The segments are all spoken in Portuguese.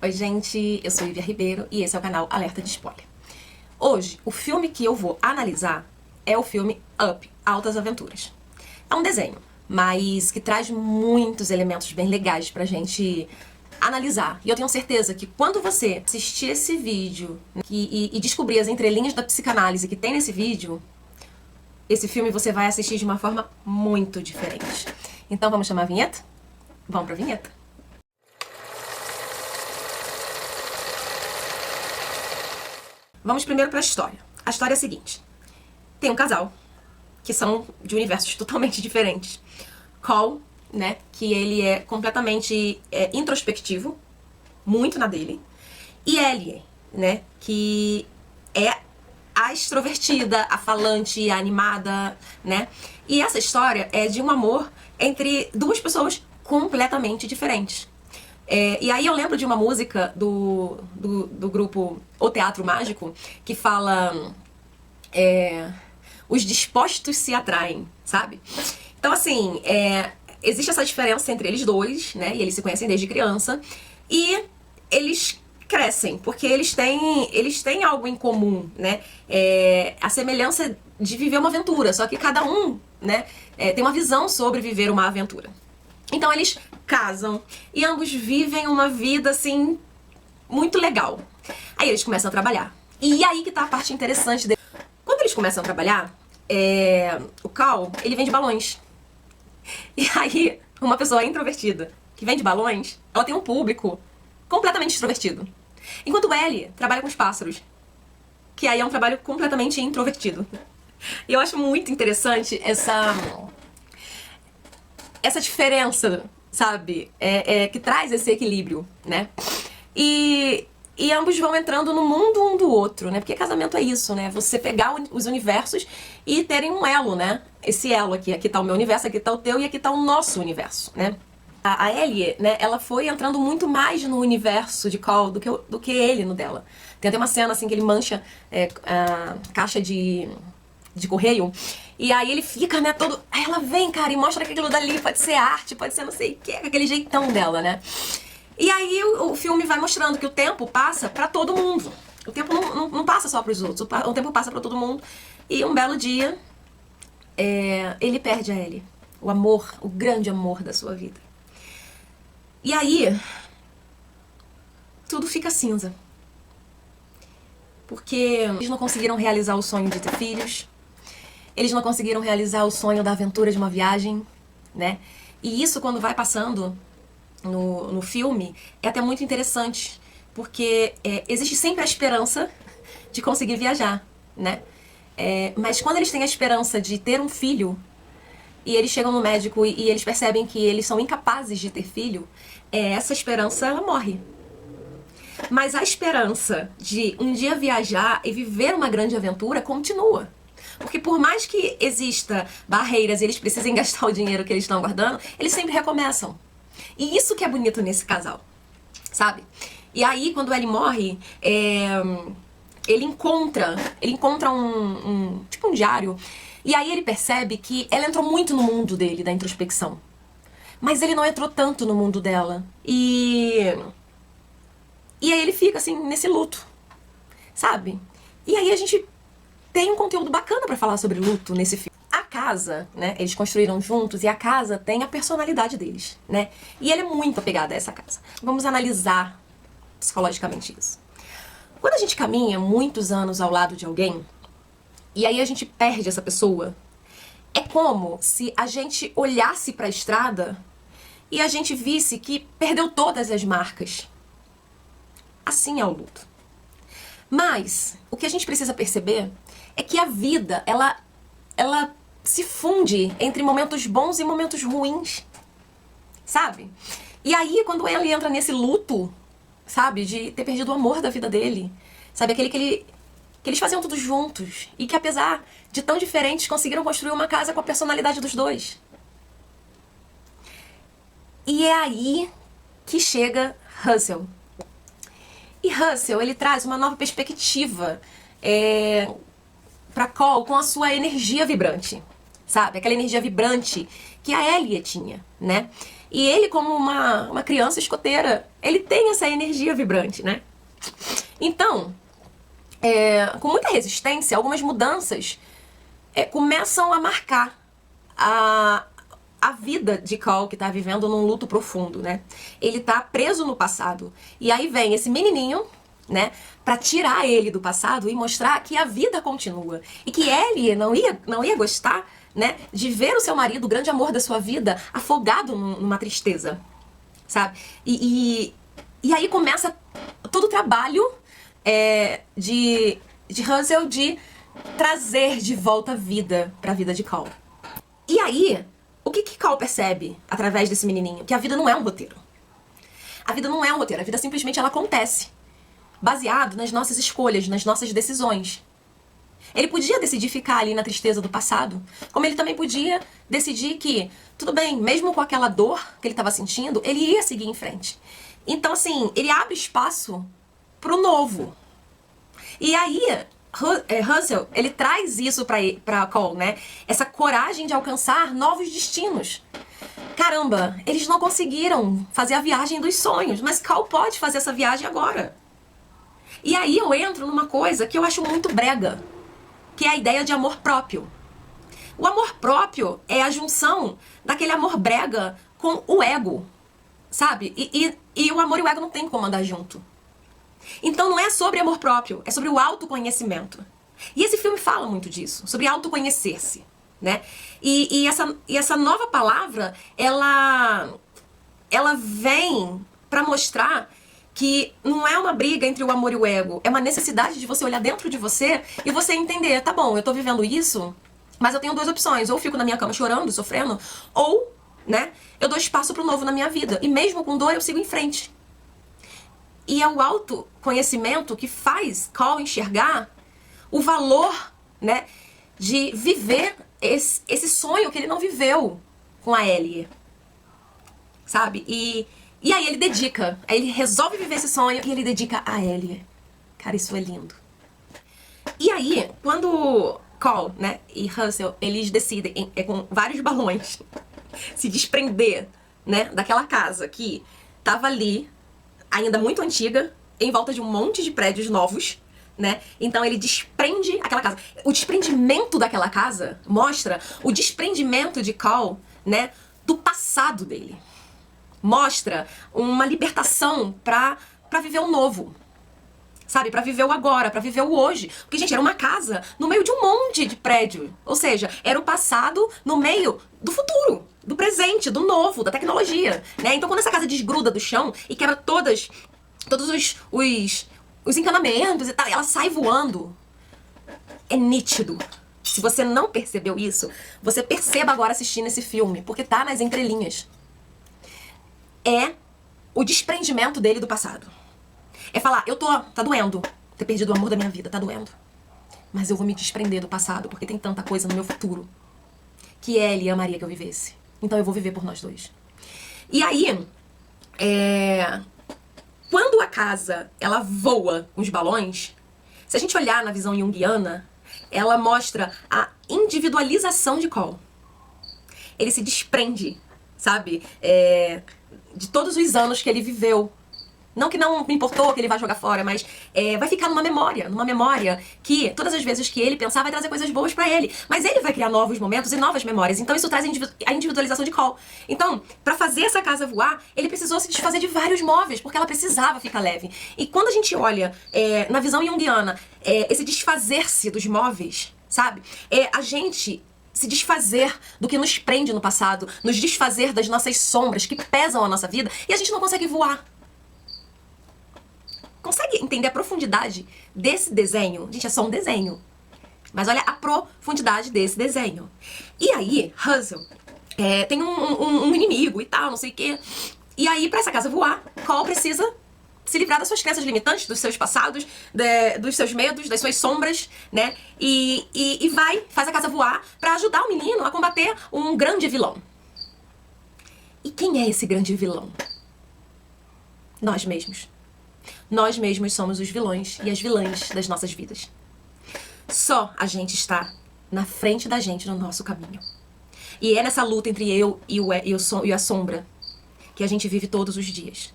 Oi gente, eu sou Ivia Ribeiro e esse é o canal Alerta de Spoiler. Hoje, o filme que eu vou analisar é o filme Up, Altas Aventuras. É um desenho, mas que traz muitos elementos bem legais pra gente analisar. E eu tenho certeza que quando você assistir esse vídeo e descobrir as entrelinhas da psicanálise que tem nesse vídeo, esse filme você vai assistir de uma forma muito diferente. Então vamos chamar a vinheta? Vamos pra vinheta. Vamos primeiro para a história. A história é a seguinte. Tem um casal, que são de universos totalmente diferentes. Cole, né, que ele é completamente introspectivo, muito na dele. E Ellie, né, que é a extrovertida, a falante, a animada, né. E essa história é de um amor entre duas pessoas completamente diferentes. E aí eu lembro de uma música do grupo O Teatro Mágico que fala os dispostos se atraem, sabe? Então assim, existe essa diferença entre eles dois, né? E eles se conhecem desde criança e eles crescem, porque eles têm algo em comum, né? A semelhança de viver uma aventura, só que cada um, né, tem uma visão sobre viver uma aventura. Então eles casam e ambos vivem uma vida, assim, muito legal. Aí eles começam a trabalhar. E aí que tá a parte interessante deles. Quando eles começam a trabalhar, o Cal, ele vende balões. E aí, uma pessoa introvertida que vende balões, ela tem um público completamente extrovertido. Enquanto o Ellie trabalha com os pássaros, que aí é um trabalho completamente introvertido. E eu acho muito interessante essa diferença, sabe? Que traz esse equilíbrio, né? E ambos vão entrando no mundo um do outro, né? Porque casamento é isso, né? Você pegar os universos e terem um elo, né? Esse elo aqui tá o meu universo, aqui tá o teu e aqui tá o nosso universo, né? A Ellie, né? Ela foi entrando muito mais no universo de Cole do que ele no dela. Tem até uma cena assim que ele mancha a caixa de correio. E aí ele fica, né, todo... Aí ela vem, cara, e mostra que aquilo dali pode ser arte, pode ser não sei o que, aquele jeitão dela, né? E aí o filme vai mostrando que o tempo passa pra todo mundo. O tempo não passa só pros outros, o tempo passa pra todo mundo. E um belo dia, ele perde a Ellie. O amor, o grande amor da sua vida. E aí, tudo fica cinza. Porque eles não conseguiram realizar o sonho de ter filhos. Eles não conseguiram realizar o sonho da aventura de uma viagem, né? E isso, quando vai passando no filme, é até muito interessante, porque existe sempre a esperança de conseguir viajar, né? Mas quando eles têm a esperança de ter um filho, e eles chegam no médico e eles percebem que eles são incapazes de ter filho, essa esperança, ela morre. Mas a esperança de um dia viajar e viver uma grande aventura continua. Porque por mais que exista barreiras e eles precisem gastar o dinheiro que eles estão guardando, eles sempre recomeçam. E isso que é bonito nesse casal, sabe? E aí, quando ele morre, ele encontra tipo um diário. E aí ele percebe que ela entrou muito no mundo dele, da introspecção. Mas ele não entrou tanto no mundo dela. E aí ele fica, assim, nesse luto, sabe? E aí a gente tem um conteúdo bacana pra falar sobre luto nesse filme. A casa, né, eles construíram juntos e a casa tem a personalidade deles, né? E ele é muito apegado a essa casa. Vamos analisar psicologicamente isso. Quando a gente caminha muitos anos ao lado de alguém, e aí a gente perde essa pessoa, é como se a gente olhasse pra estrada e a gente visse que perdeu todas as marcas. Assim é o luto. Mas o que a gente precisa perceber é que a vida, ela se funde entre momentos bons e momentos ruins, sabe? E aí, quando ele entra nesse luto, sabe, de ter perdido o amor da vida dele, sabe, aquele que eles faziam tudo juntos e que, apesar de tão diferentes, conseguiram construir uma casa com a personalidade dos dois. E é aí que chega Russell. E Russell, ele traz uma nova perspectiva pra Cole com a sua energia vibrante, sabe? Aquela energia vibrante que a Ellie tinha, né? E ele, como uma criança escoteira, ele tem essa energia vibrante, né? Então, com muita resistência, algumas mudanças começam a marcar a vida de Cole, que tá vivendo num luto profundo, né? Ele tá preso no passado. E aí vem esse menininho, né, pra tirar ele do passado e mostrar que a vida continua. E que Ellie não ia gostar, né, de ver o seu marido, o grande amor da sua vida, afogado numa tristeza, sabe? E aí começa todo o trabalho de Russell de trazer de volta a vida pra vida de Cole. E aí, o que Cole percebe através desse menininho? Que a vida não é um roteiro. A vida não é um roteiro, a vida simplesmente ela acontece, baseado nas nossas escolhas, nas nossas decisões. Ele podia decidir ficar ali na tristeza do passado, como ele também podia decidir que, tudo bem, mesmo com aquela dor que ele estava sentindo, ele ia seguir em frente. Então, assim, ele abre espaço pro novo. E aí, Russell, ele traz isso pra Cole, né? Essa coragem de alcançar novos destinos. Caramba, eles não conseguiram fazer a viagem dos sonhos, mas Cole pode fazer essa viagem agora. E aí eu entro numa coisa que eu acho muito brega, que é a ideia de amor próprio. O amor próprio é a junção daquele amor brega com o ego, sabe? E o amor e o ego não tem como andar junto. Então não é sobre amor próprio, é sobre o autoconhecimento. E esse filme fala muito disso, sobre autoconhecer-se, né? E essa nova palavra, ela vem pra mostrar que não é uma briga entre o amor e o ego, é uma necessidade de você olhar dentro de você e você entender, tá bom, eu tô vivendo isso, mas eu tenho duas opções, ou eu fico na minha cama chorando, sofrendo, ou, né, eu dou espaço pro novo na minha vida, e mesmo com dor eu sigo em frente. E é o autoconhecimento que faz Cole enxergar o valor, né, de viver esse sonho que ele não viveu com a Ellie, sabe? E aí ele dedica, aí ele resolve viver esse sonho e ele dedica a Ellie. Cara, isso é lindo. E aí, quando Cole, né, e Russell, eles decidem, com vários balões, se desprender, né, daquela casa que tava ali, ainda muito antiga, em volta de um monte de prédios novos, né? Então ele desprende aquela casa. O desprendimento daquela casa mostra o desprendimento de Cole, né, do passado dele. Mostra uma libertação pra viver o novo. Sabe? Pra viver o agora, pra viver o hoje. Porque, gente, era uma casa no meio de um monte de prédio. Ou seja, era o passado no meio do futuro, do presente, do novo, da tecnologia, né? Então, quando essa casa desgruda do chão e quebra todos os encanamentos e tal, ela sai voando. É nítido. Se você não percebeu isso, você perceba agora assistindo esse filme, porque tá nas entrelinhas. É o desprendimento dele do passado. É falar, tá doendo ter perdido o amor da minha vida, tá doendo. Mas eu vou me desprender do passado, porque tem tanta coisa no meu futuro que ele amaria que eu vivesse. Então eu vou viver por nós dois. E aí, quando a casa, ela voa com os balões, se a gente olhar na visão junguiana, ela mostra a individualização de Cole. Ele se desprende, sabe? De todos os anos que ele viveu. Não que não importou que ele vai jogar fora, mas vai ficar numa memória que todas as vezes que ele pensar vai trazer coisas boas pra ele. Mas ele vai criar novos momentos e novas memórias. Então isso traz a individualização de Cole. Então, pra fazer essa casa voar, ele precisou se desfazer de vários móveis, porque ela precisava ficar leve. E quando a gente olha na visão junguiana, esse desfazer-se dos móveis, sabe? A gente se desfazer do que nos prende no passado, nos desfazer das nossas sombras que pesam a nossa vida e a gente não consegue voar. Consegue entender a profundidade desse desenho? Gente, é só um desenho. Mas olha a profundidade desse desenho. E aí, Russell tem um inimigo e tal, não sei o quê. E aí, pra essa casa voar, Cole precisa se livrar das suas crenças limitantes, dos seus passados, dos seus medos, das suas sombras, né? E faz a casa voar pra ajudar o menino a combater um grande vilão. E quem é esse grande vilão? Nós mesmos. Nós mesmos somos os vilões e as vilãs das nossas vidas. Só a gente está na frente da gente no nosso caminho. E é nessa luta entre eu e a sombra que a gente vive todos os dias.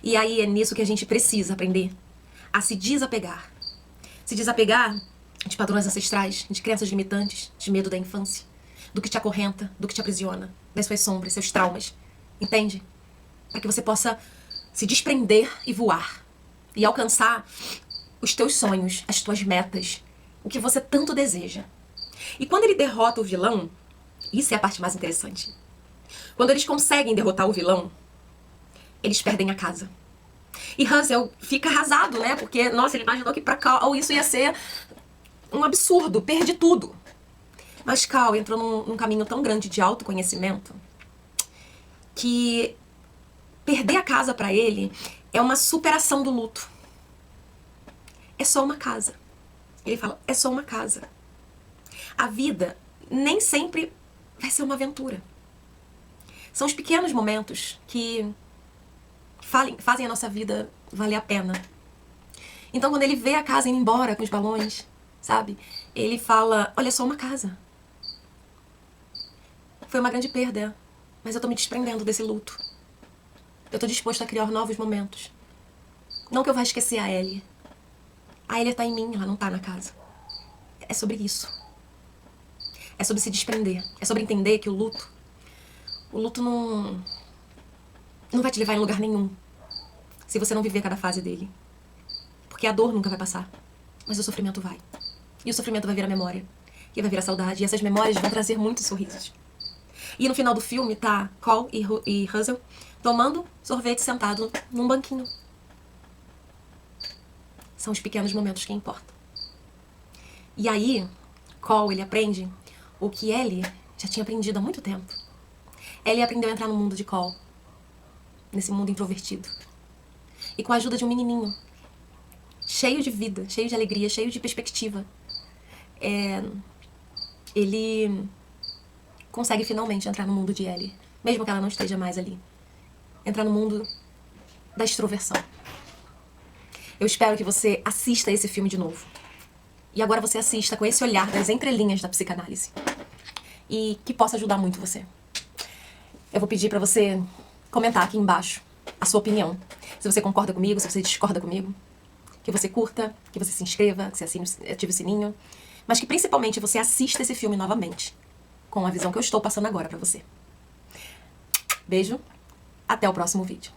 E aí é nisso que a gente precisa aprender a se desapegar. Se desapegar de padrões ancestrais, de crenças limitantes, de medo da infância, do que te acorrenta, do que te aprisiona, das suas sombras, seus traumas. Entende? Para que você possa se desprender e voar. E alcançar os teus sonhos, as tuas metas, o que você tanto deseja. E quando ele derrota o vilão, isso é a parte mais interessante. Quando eles conseguem derrotar o vilão, eles perdem a casa. E Russell fica arrasado, né? Porque, nossa, ele imaginou que pra Cal isso ia ser um absurdo, perde tudo. Mas Cal entrou num caminho tão grande de autoconhecimento que perder a casa pra ele é uma superação do luto. É só uma casa. Ele fala, é só uma casa. A vida nem sempre vai ser uma aventura. São os pequenos momentos que fazem a nossa vida valer a pena. Então, quando ele vê a casa indo embora com os balões, sabe? Ele fala, olha, é só uma casa. Foi uma grande perda, mas eu tô me desprendendo desse luto. Eu tô disposto a criar novos momentos. Não que eu vá esquecer a Ellie. A Ellie tá em mim, ela não tá na casa. É sobre isso. É sobre se desprender. É sobre entender que o luto não vai te levar em lugar nenhum se você não viver cada fase dele. Porque a dor nunca vai passar, mas o sofrimento vai. E o sofrimento vai virar memória. E vai virar saudade. E essas memórias vão trazer muitos sorrisos. E no final do filme tá Cole e Russell tomando sorvete sentado num banquinho. São os pequenos momentos que importam. E aí, Cole, ele aprende o que Ellie já tinha aprendido há muito tempo. Ellie aprendeu a entrar no mundo de Cole. Nesse mundo introvertido. E com a ajuda de um menininho. Cheio de vida, cheio de alegria, cheio de perspectiva. Ele consegue finalmente entrar no mundo de Ellie. Mesmo que ela não esteja mais ali. Entrar no mundo da extroversão. Eu espero que você assista esse filme de novo. E agora você assista com esse olhar das entrelinhas da psicanálise. E que possa ajudar muito você. Eu vou pedir pra você comentar aqui embaixo a sua opinião. Se você concorda comigo, se você discorda comigo. Que você curta, que você se inscreva, que você ative o sininho. Mas que principalmente você assista esse filme novamente. Com a visão que eu estou passando agora pra você. Beijo. Até o próximo vídeo.